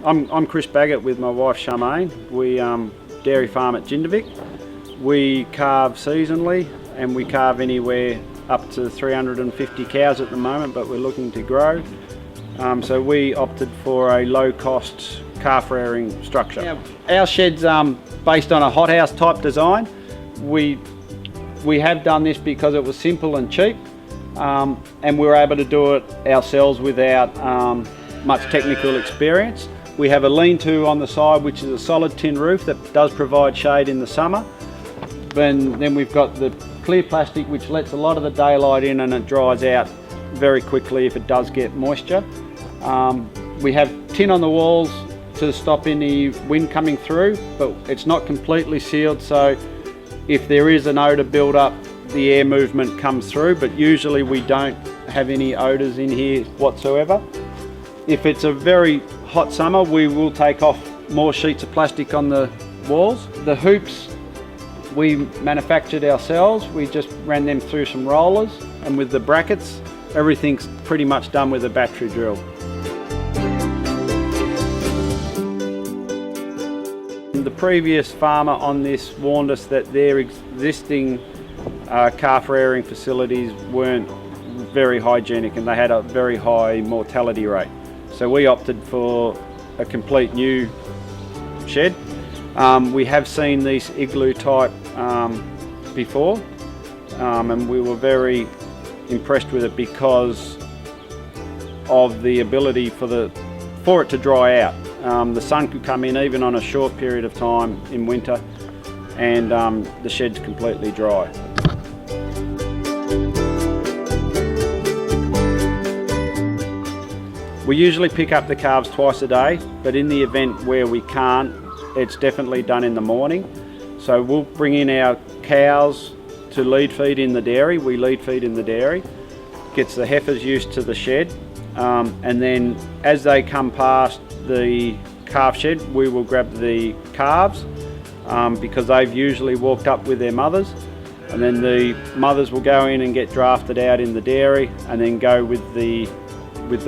I'm Chris Bagot with my wife Charmaine. We dairy farm at Jindivick. We calve seasonally and we calve anywhere up to 350 cows at the moment, but we're looking to grow. So we opted for a low-cost calf rearing structure. Now, our shed's based on a hothouse type design. We have done this because it was simple and cheap, and we were able to do it ourselves without much technical experience. We have a lean-to on the side, which is a solid tin roof that does provide shade in the summer. Then we've got the clear plastic, which lets a lot of the daylight in, and it dries out very quickly if it does get moisture. We have tin on the walls to stop any wind coming through, but it's not completely sealed, so if there is an odour build up, the air movement comes through, but usually we don't have any odours in here whatsoever. If it's a very hot summer, we will take off more sheets of plastic on the walls. The hoops we manufactured ourselves. We just ran them through some rollers, and with the brackets, everything's pretty much done with a battery drill. The previous farmer on this warned us that their existing calf rearing facilities weren't very hygienic and they had a very high mortality rate. So we opted for a complete new shed. We have seen these igloo type before, and we were very impressed with it because of the ability for it to dry out. The sun could come in even on a short period of time in winter, and the shed's completely dry. We usually pick up the calves twice a day, but in the event where we can't, it's definitely done in the morning. So we'll bring in our cows to lead feed in the dairy. We lead feed in the dairy, gets the heifers used to the shed, and then as they come past the calf shed, we will grab the calves because they've usually walked up with their mothers, and then the mothers will go in and get drafted out in the dairy and then go with the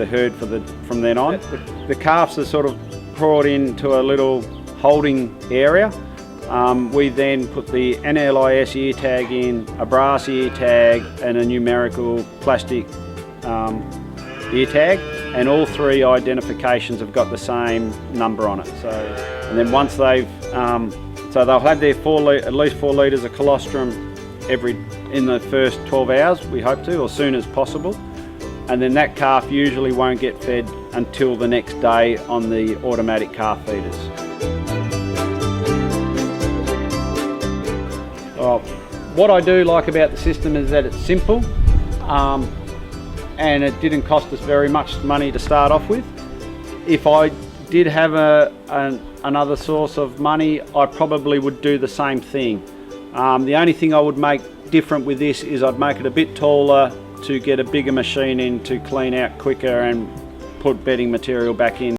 herd from then on. The calves are sort of brought into a little holding area. We then put the NLIS ear tag in, a brass ear tag and a numerical plastic ear tag, and all three identifications have got the same number on it. And then once they've, so they'll have their at least 4 litres of colostrum in the first 12 hours, we hope to, or soon as possible. And then that calf usually won't get fed until the next day on the automatic calf feeders. What I do like about the system is that it's simple, and it didn't cost us very much money to start off with. If I did have another source of money, I probably would do the same thing. The only thing I would make different with this is I'd make it a bit taller to get a bigger machine in to clean out quicker and put bedding material back in.